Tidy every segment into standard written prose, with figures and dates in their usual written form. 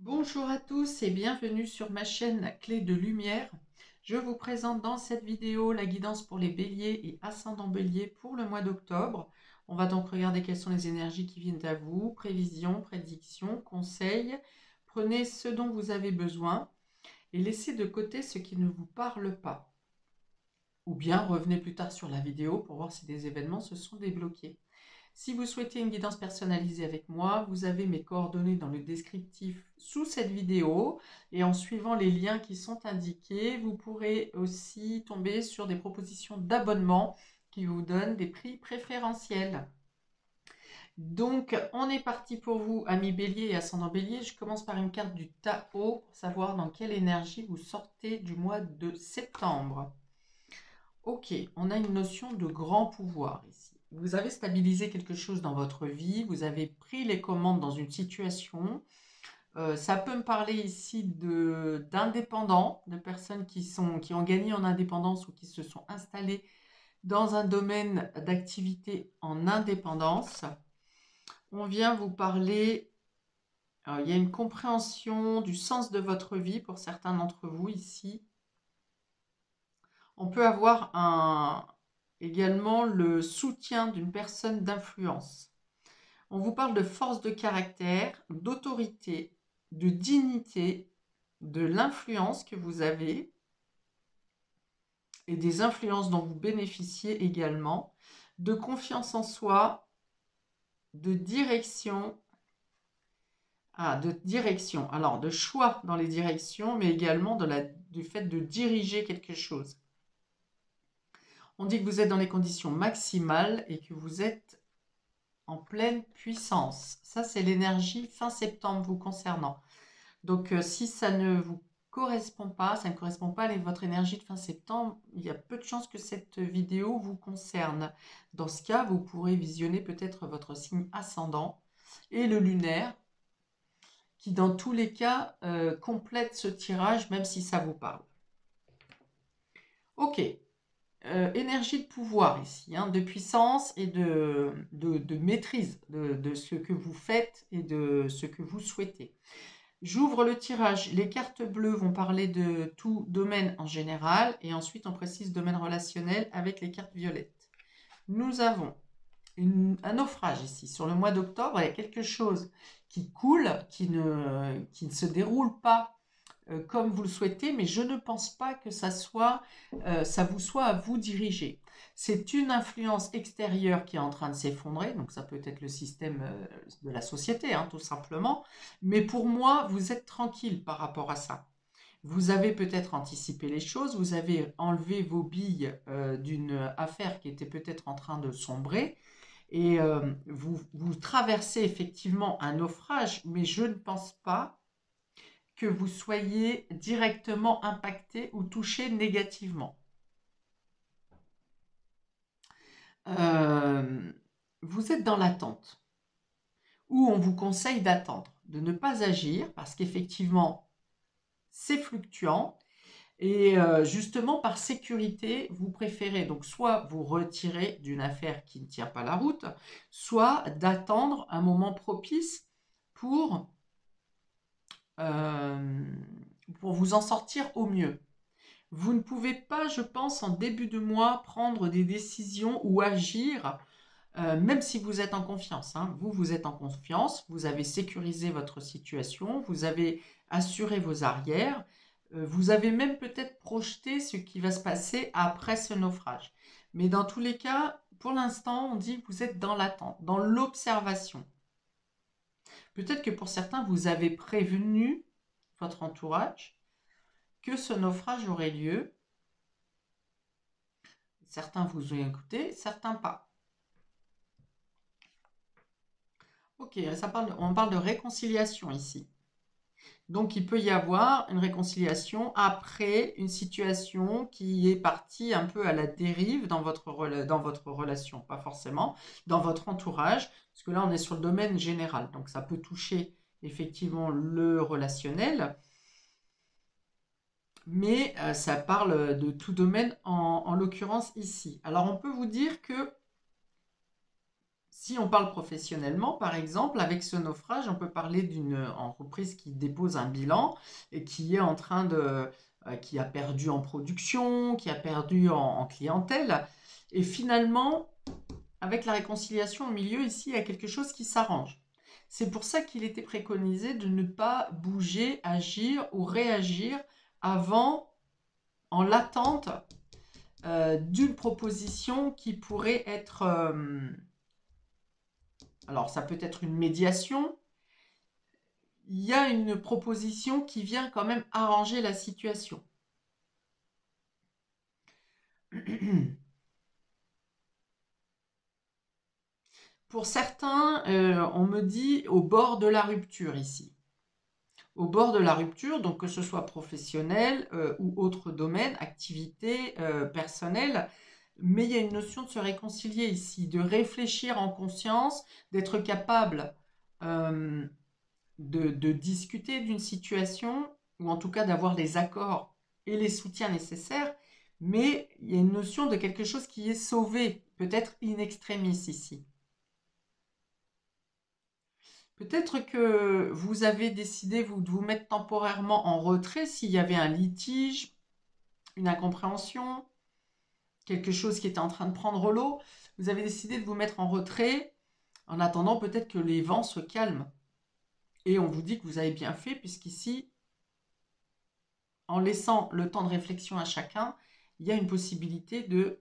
Bonjour à tous et bienvenue sur ma chaîne Clé de Lumière. Je vous présente dans cette vidéo la guidance pour les béliers et ascendants béliers pour le mois d'octobre. On va donc regarder quelles sont les énergies qui viennent à vous, prévisions, prédictions, conseils. Prenez ce dont vous avez besoin et laissez de côté ce qui ne vous parle pas. Ou bien revenez plus tard sur la vidéo pour voir si des événements se sont débloqués. Si vous souhaitez une guidance personnalisée avec moi, vous avez mes coordonnées dans le descriptif sous cette vidéo et en suivant les liens qui sont indiqués, vous pourrez aussi tomber sur des propositions d'abonnement qui vous donnent des prix préférentiels. Donc, on est parti pour vous, amis bélier et ascendant bélier. Je commence par une carte du tarot pour savoir dans quelle énergie vous sortez du mois de septembre. Ok, on a une notion de grand pouvoir ici. Vous avez stabilisé quelque chose dans votre vie, vous avez pris les commandes dans une situation. Ça peut me parler ici d'indépendants, de personnes qui ont gagné en indépendance ou qui se sont installées dans un domaine d'activité en indépendance. On vient vous parler, il y a une compréhension du sens de votre vie pour certains d'entre vous ici. On peut avoir également le soutien d'une personne d'influence. On vous parle de force de caractère, d'autorité, de dignité, de l'influence que vous avez et des influences dont vous bénéficiez également, de confiance en soi, de direction, alors de choix dans les directions, mais également du fait de diriger quelque chose. On dit que vous êtes dans les conditions maximales et que vous êtes en pleine puissance. Ça, c'est l'énergie fin septembre vous concernant. Donc, si ça ne vous correspond pas, ça ne correspond pas à votre énergie de fin septembre, il y a peu de chances que cette vidéo vous concerne. Dans ce cas, vous pourrez visionner peut-être votre signe ascendant et le lunaire, qui dans tous les cas complète ce tirage, même si ça vous parle. Ok, énergie de pouvoir ici, hein, de puissance et de maîtrise de ce que vous faites et de ce que vous souhaitez. J'ouvre le tirage. Les cartes bleues vont parler de tout domaine en général et ensuite on précise domaine relationnel avec les cartes violettes. Nous avons un naufrage ici. Sur le mois d'octobre, il y a quelque chose qui coule, qui ne se déroule pas comme vous le souhaitez, mais je ne pense pas que ça vous soit à vous diriger. C'est une influence extérieure qui est en train de s'effondrer, donc ça peut être le système de la société, hein, tout simplement. Mais pour moi, vous êtes tranquille par rapport à ça. Vous avez peut-être anticipé les choses, vous avez enlevé vos billes d'une affaire qui était peut-être en train de sombrer, et vous traversez effectivement un naufrage, mais je ne pense pas que vous soyez directement impacté ou touché négativement. Vous êtes dans l'attente, où on vous conseille d'attendre, de ne pas agir, parce qu'effectivement, c'est fluctuant, et justement, par sécurité, vous préférez donc soit vous retirer d'une affaire qui ne tient pas la route, soit d'attendre un moment propice pour, pour vous en sortir au mieux. Vous ne pouvez pas, je pense, en début de mois, prendre des décisions ou agir, même si vous êtes en confiance, hein. Vous êtes en confiance, vous avez sécurisé votre situation, vous avez assuré vos arrières, vous avez même peut-être projeté ce qui va se passer après ce naufrage. Mais dans tous les cas, pour l'instant, on dit que vous êtes dans l'attente, dans l'observation. Peut-être que pour certains, vous avez prévenu votre entourage que ce naufrage aurait lieu. Certains vous ont écouté, certains pas. Ok, on parle de réconciliation ici. Donc, il peut y avoir une réconciliation après une situation qui est partie un peu à la dérive dans votre relation, pas forcément, dans votre entourage, parce que là, on est sur le domaine général. Donc, ça peut toucher effectivement le relationnel, mais ça parle de tout domaine en l'occurrence ici. Alors, on peut vous dire que Si on parle professionnellement, par exemple, avec ce naufrage, on peut parler d'une entreprise qui dépose un bilan et qui est en train qui a perdu en production, qui a perdu en clientèle. Et finalement, avec la réconciliation au milieu, ici, il y a quelque chose qui s'arrange. C'est pour ça qu'il était préconisé de ne pas bouger, agir ou réagir avant, en l'attente d'une proposition qui pourrait être... alors, ça peut être une médiation. Il y a une proposition qui vient quand même arranger la situation. Pour certains, on me dit au bord de la rupture ici. Au bord de la rupture, donc que ce soit professionnel ou autre domaine, activité personnelle, mais il y a une notion de se réconcilier ici, de réfléchir en conscience, d'être capable de discuter d'une situation, ou en tout cas d'avoir les accords et les soutiens nécessaires, mais il y a une notion de quelque chose qui est sauvé, peut-être in extremis ici. Peut-être que vous avez décidé de vous mettre temporairement en retrait s'il y avait un litige, une incompréhension, quelque chose qui était en train de prendre l'eau. Vous avez décidé de vous mettre en retrait en attendant peut-être que les vents se calment. Et on vous dit que vous avez bien fait puisqu'ici, en laissant le temps de réflexion à chacun, il y a une possibilité de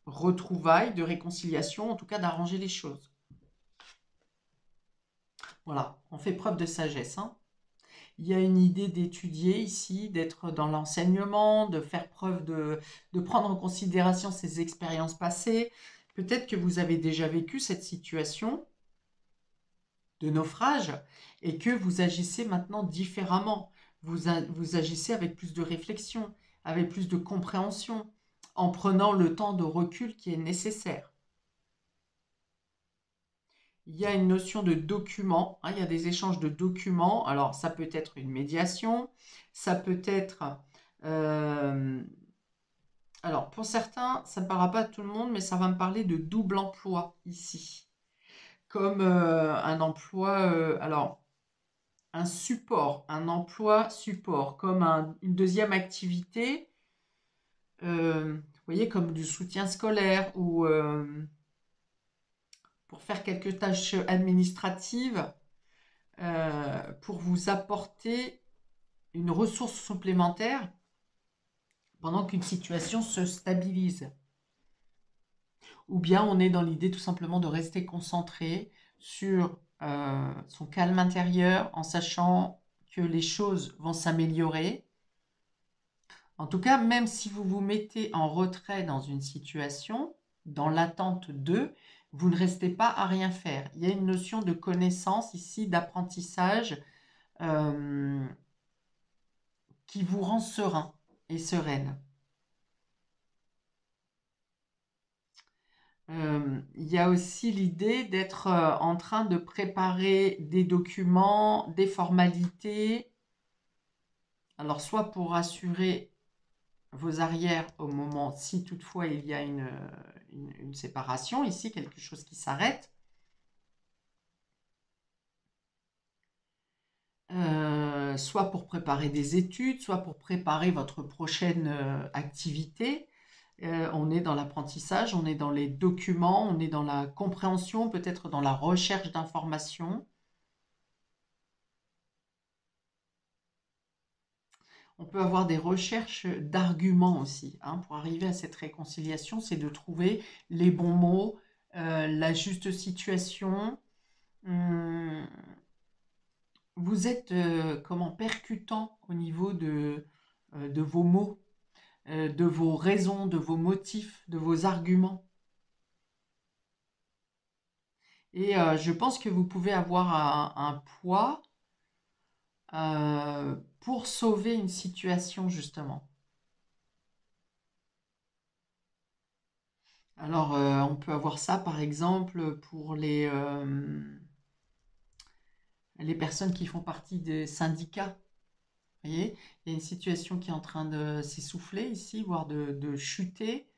retrouvailles, de réconciliation, en tout cas d'arranger les choses. Voilà, on fait preuve de sagesse, hein. Il y a une idée d'étudier ici, d'être dans l'enseignement, de faire preuve de prendre en considération ses expériences passées. Peut-être que vous avez déjà vécu cette situation de naufrage et que vous agissez maintenant différemment. Vous agissez avec plus de réflexion, avec plus de compréhension, en prenant le temps de recul qui est nécessaire. Il y a une notion de document, hein, il y a des échanges de documents. Alors, ça peut être une médiation, ça peut être... alors, pour certains, ça ne parlera pas à tout le monde, mais ça va me parler de double emploi ici. Comme un emploi... alors, un support, un emploi support, comme une deuxième activité, vous voyez, comme du soutien scolaire ou pour faire quelques tâches administratives, pour vous apporter une ressource supplémentaire pendant qu'une situation se stabilise. Ou bien on est dans l'idée tout simplement de rester concentré sur son calme intérieur en sachant que les choses vont s'améliorer. En tout cas, même si vous vous mettez en retrait dans une situation, dans l'attente de, vous ne restez pas à rien faire. Il y a une notion de connaissance ici, d'apprentissage qui vous rend serein et sereine. Il y a aussi l'idée d'être en train de préparer des documents, des formalités. Alors, soit pour assurer vos arrières au moment, si toutefois il y a une séparation, ici, quelque chose qui s'arrête. Soit pour préparer des études, soit pour préparer votre prochaine activité. On est dans l'apprentissage, on est dans les documents, on est dans la compréhension, peut-être dans la recherche d'informations. On peut avoir des recherches d'arguments aussi, hein, pour arriver à cette réconciliation, c'est de trouver les bons mots, la juste situation. Vous êtes comment percutant au niveau de vos mots, de vos raisons, de vos motifs, de vos arguments. Et je pense que vous pouvez avoir un poids pour sauver une situation, justement. Alors, on peut avoir ça, par exemple, pour les personnes qui font partie des syndicats. Vous voyez, il y a une situation qui est en train de s'essouffler ici, voire de chuter.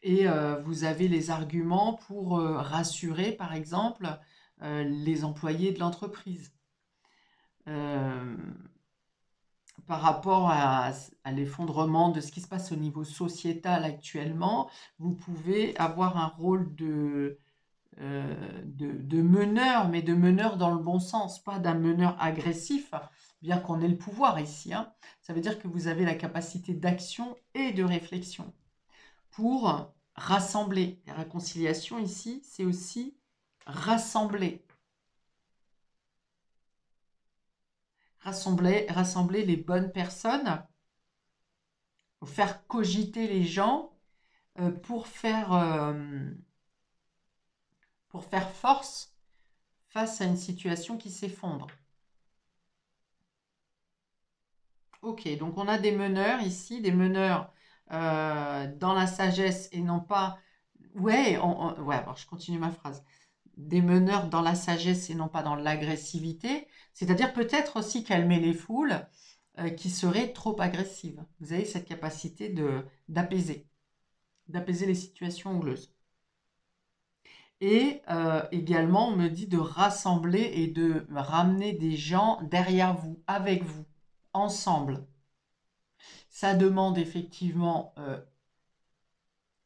Et vous avez les arguments pour rassurer, par exemple, les employés de l'entreprise. Euh, Par rapport à l'effondrement de ce qui se passe au niveau sociétal actuellement, vous pouvez avoir un rôle de meneur, mais de meneur dans le bon sens, pas d'un meneur agressif, bien qu'on ait le pouvoir ici, hein. Ça veut dire que vous avez la capacité d'action et de réflexion pour rassembler. La réconciliation ici, c'est aussi rassembler. Rassembler les bonnes personnes, faire cogiter les gens pour faire force face à une situation qui s'effondre. Ok, donc on a des meneurs ici, des meneurs dans la sagesse et non pas... Ouais, ouais, alors je continue ma phrase. Des meneurs dans la sagesse et non pas dans l'agressivité, c'est-à-dire peut-être aussi calmer les foules qui seraient trop agressives. Vous avez cette capacité d'apaiser les situations houleuses. Et également, on me dit de rassembler et de ramener des gens derrière vous, avec vous, ensemble. Ça demande effectivement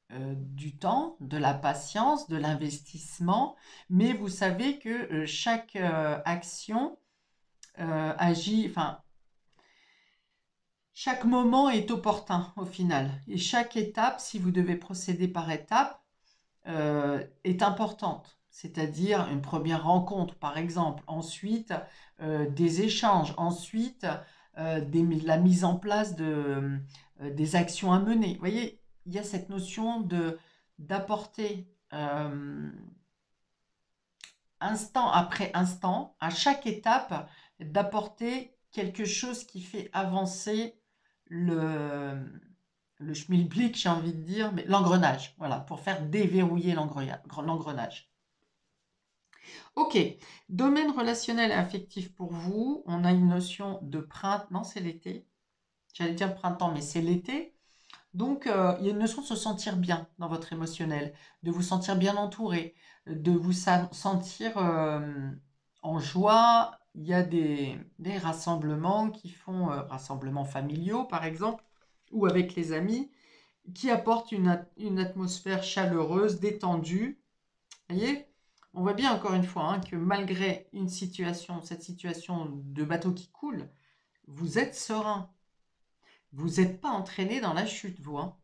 du temps, de la patience, de l'investissement, mais vous savez que chaque action agit, enfin, chaque moment est opportun au final. Et chaque étape, si vous devez procéder par étape, est importante. C'est-à-dire une première rencontre, par exemple, ensuite des échanges, ensuite la mise en place des actions à mener. Vous voyez, il y a cette notion d'apporter instant après instant, à chaque étape, d'apporter quelque chose qui fait avancer le, le schmilblick, j'ai envie de dire, mais l'engrenage, voilà, pour faire déverrouiller l'engrenage. Ok, domaine relationnel et affectif pour vous, on a une notion de printemps, non c'est l'été, j'allais dire printemps, mais c'est l'été, donc il y a une notion de se sentir bien dans votre émotionnel, de vous sentir bien entouré, de vous sentir en joie. Il y a des rassemblements qui font, rassemblements familiaux par exemple, ou avec les amis, qui apporte une atmosphère chaleureuse, détendue. Vous voyez, on voit bien encore une fois hein, que malgré cette situation de bateau qui coule, vous êtes serein. Vous n'êtes pas entraîné dans la chute, vous. Hein.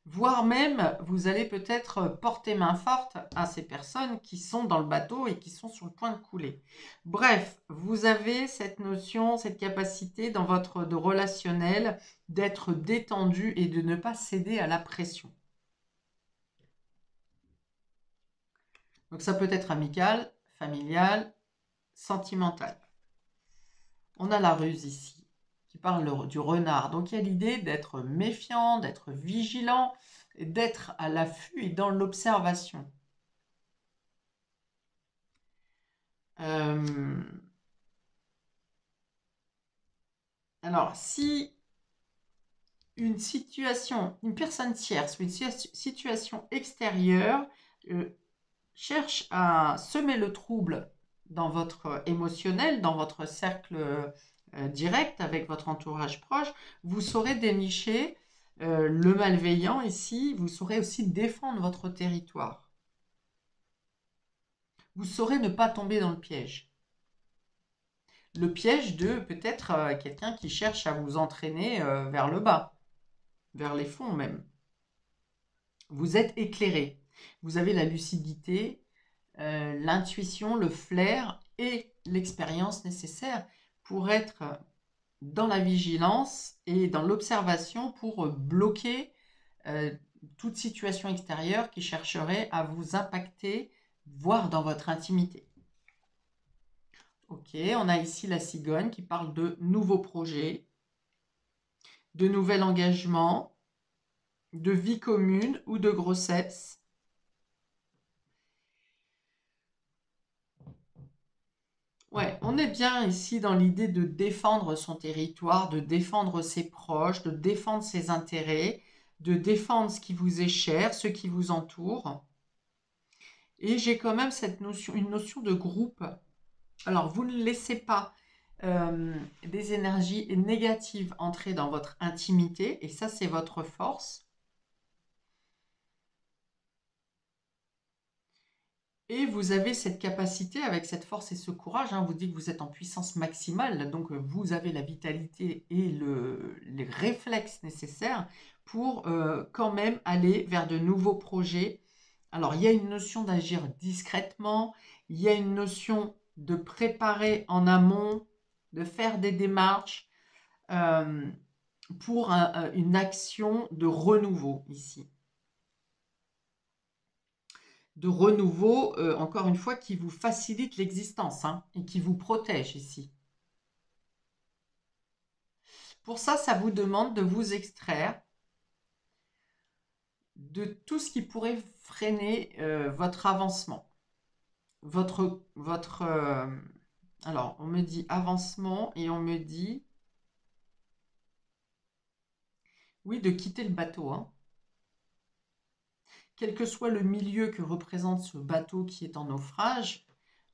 Voire même, vous allez peut-être porter main forte à ces personnes qui sont dans le bateau et qui sont sur le point de couler. Bref, vous avez cette notion, cette capacité dans votre de relationnel d'être détendu et de ne pas céder à la pression. Donc ça peut être amical, familial, sentimental. On a la ruse ici, qui parle du renard. Donc il y a l'idée d'être méfiant, d'être vigilant, d'être à l'affût et dans l'observation. Alors, si une personne tierce ou une situation extérieure cherche à semer le trouble dans votre émotionnel, dans votre cercle direct avec votre entourage proche, vous saurez dénicher le malveillant ici, vous saurez aussi défendre votre territoire. Vous saurez ne pas tomber dans le piège. Le piège de peut-être quelqu'un qui cherche à vous entraîner vers le bas, vers les fonds même. Vous êtes éclairé. Vous avez la lucidité, l'intuition, le flair et l'expérience nécessaire pour être dans la vigilance et dans l'observation pour bloquer toute situation extérieure qui chercherait à vous impacter, voire dans votre intimité. Ok, on a ici la cigogne qui parle de nouveaux projets, de nouvel engagement, de vie commune ou de grossesse. Ouais, on est bien ici dans l'idée de défendre son territoire, de défendre ses proches, de défendre ses intérêts. de défendre ce qui vous est cher, ce qui vous entoure. Et j'ai quand même cette notion, une notion de groupe. Alors, vous ne laissez pas des énergies négatives entrer dans votre intimité, et ça, c'est votre force. Et vous avez cette capacité, avec cette force et ce courage, hein, vous dites que vous êtes en puissance maximale, donc vous avez la vitalité et les réflexes nécessaires pour quand même aller vers de nouveaux projets. Alors, il y a une notion d'agir discrètement, il y a une notion de préparer en amont, de faire des démarches euh, pour une action de renouveau ici. De renouveau, encore une fois, qui vous facilite l'existence, hein, et qui vous protège ici. Pour ça, ça vous demande de vous extraire de tout ce qui pourrait freiner votre avancement. Alors, on me dit avancement et on me dit, oui, de quitter le bateau, hein. Quel que soit le milieu que représente ce bateau qui est en naufrage,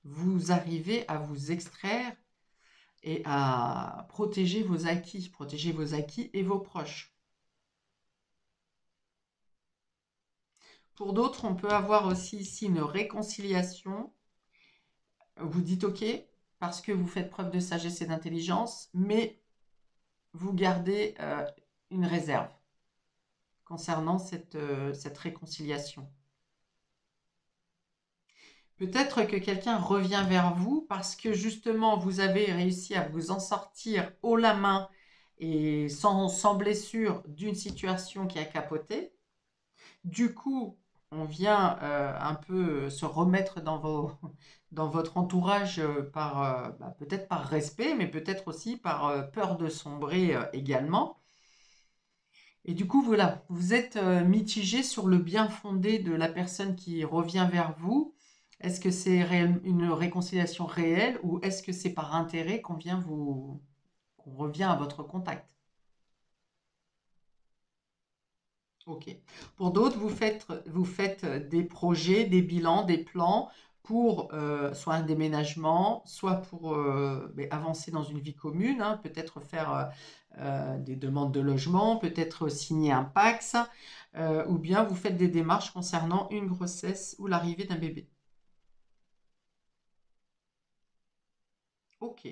vous arrivez à vous extraire et à protéger vos acquis et vos proches. Pour d'autres, on peut avoir aussi ici une réconciliation. Vous dites OK, parce que vous faites preuve de sagesse et d'intelligence, mais vous gardez une réserve concernant cette réconciliation. Peut-être que quelqu'un revient vers vous parce que justement vous avez réussi à vous en sortir haut la main et sans blessure d'une situation qui a capoté. Du coup, on vient un peu se remettre dans votre entourage peut-être par respect, mais peut-être aussi par peur de sombrer également. Et du coup, voilà, vous êtes mitigé sur le bien fondé de la personne qui revient vers vous. Est-ce que c'est une réconciliation réelle ou est-ce que c'est par intérêt qu'on revient à votre contact? Ok. Pour d'autres, vous faites des projets, des bilans, des plans pour soit un déménagement, soit pour avancer dans une vie commune, hein, peut-être faire des demandes de logement, peut-être signer un PACS, ou bien vous faites des démarches concernant une grossesse ou l'arrivée d'un bébé. Ok.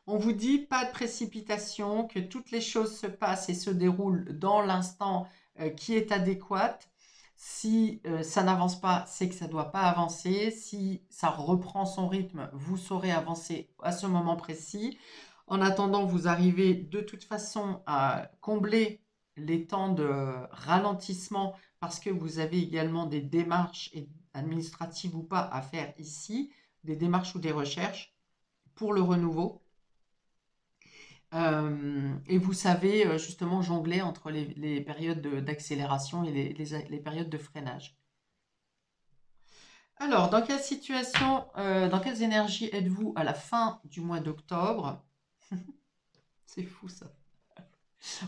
On vous dit pas de précipitation, que toutes les choses se passent et se déroulent dans l'instant qui est adéquat. Si ça n'avance pas, c'est que ça ne doit pas avancer. Si ça reprend son rythme, vous saurez avancer à ce moment précis. En attendant, vous arrivez de toute façon à combler les temps de ralentissement parce que vous avez également des démarches administratives ou pas à faire ici, des démarches ou des recherches pour le renouveau. Et vous savez justement jongler entre les périodes d'accélération et les périodes de freinage. Alors, dans quelle situation, dans quelles énergies êtes-vous à la fin du mois d'octobre? C'est fou ça.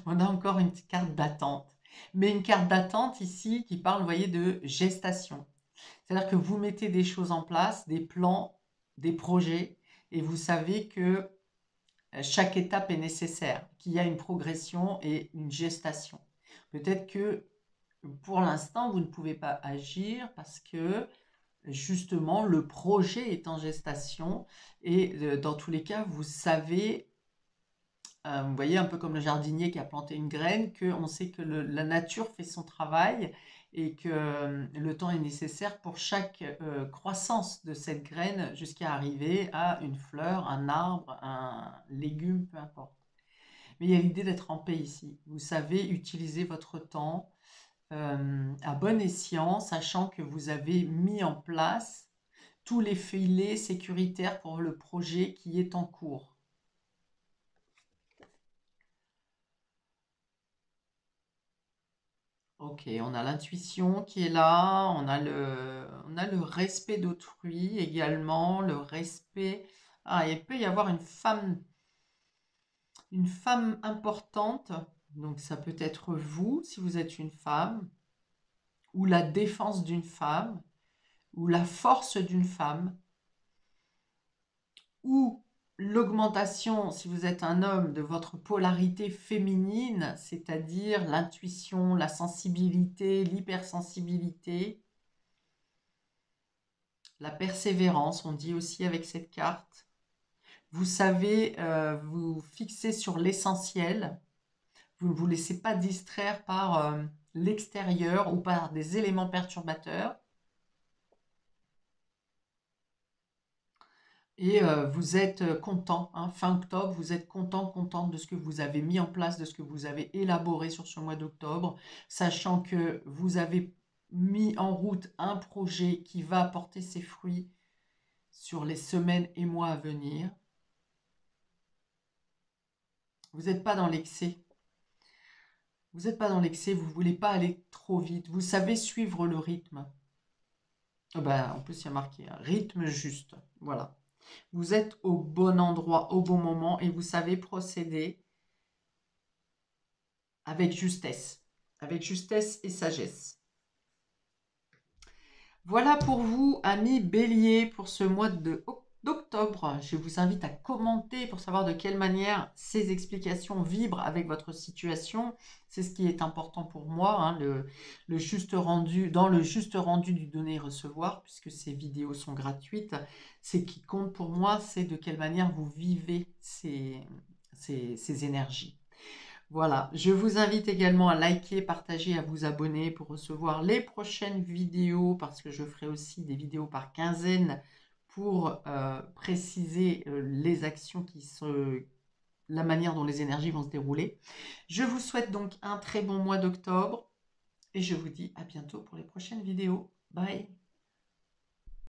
On a encore une petite carte d'attente. Mais une carte d'attente ici qui parle, vous voyez, de gestation. C'est-à-dire que vous mettez des choses en place, des plans, des projets, et vous savez que chaque étape est nécessaire, qu'il y a une progression et une gestation. Peut-être que pour l'instant, vous ne pouvez pas agir parce que justement le projet est en gestation et dans tous les cas, vous savez, vous voyez, un peu comme le jardinier qui a planté une graine, qu'on sait que la nature fait son travail et que le temps est nécessaire pour chaque croissance de cette graine jusqu'à arriver à une fleur, un arbre, un légume, peu importe. Mais il y a l'idée d'être en paix ici. Vous savez utiliser votre temps à bon escient, sachant que vous avez mis en place tous les filets sécuritaires pour le projet qui est en cours. Ok, on a l'intuition qui est là, on a le respect d'autrui également, le respect. Ah, il peut y avoir une femme importante Donc ça peut être vous, si vous êtes une femme, ou la défense d'une femme, ou la force d'une femme, ou l'augmentation, si vous êtes un homme, de votre polarité féminine, c'est-à-dire l'intuition, la sensibilité, l'hypersensibilité, la persévérance, on dit aussi avec cette carte. Vous savez vous fixer sur l'essentiel. Vous ne vous laissez pas distraire par l'extérieur ou par des éléments perturbateurs. Et vous êtes content, hein, fin octobre, vous êtes content, contente de ce que vous avez mis en place, de ce que vous avez élaboré sur ce mois d'octobre, sachant que vous avez mis en route un projet qui va porter ses fruits sur les semaines et mois à venir. Vous n'êtes pas dans l'excès. Vous n'êtes pas dans l'excès, vous ne voulez pas aller trop vite. Vous savez suivre le rythme. Ah ben, en plus, il y a marqué un rythme juste. Voilà. Vous êtes au bon endroit, au bon moment et vous savez procéder avec justesse et sagesse. Voilà pour vous, amis Bélier, pour ce mois d'octobre. Je vous invite à commenter pour savoir de quelle manière ces explications vibrent avec votre situation. C'est ce qui est important pour moi, hein, le juste rendu, dans le juste rendu du donner et recevoir, puisque ces vidéos sont gratuites. Ce qui compte pour moi, c'est de quelle manière vous vivez ces énergies. Voilà, je vous invite également à liker, partager, à vous abonner pour recevoir les prochaines vidéos parce que je ferai aussi des vidéos par quinzaine pour préciser les actions la manière dont les énergies vont se dérouler. Je vous souhaite donc un très bon mois d'octobre et je vous dis à bientôt pour les prochaines vidéos. Bye!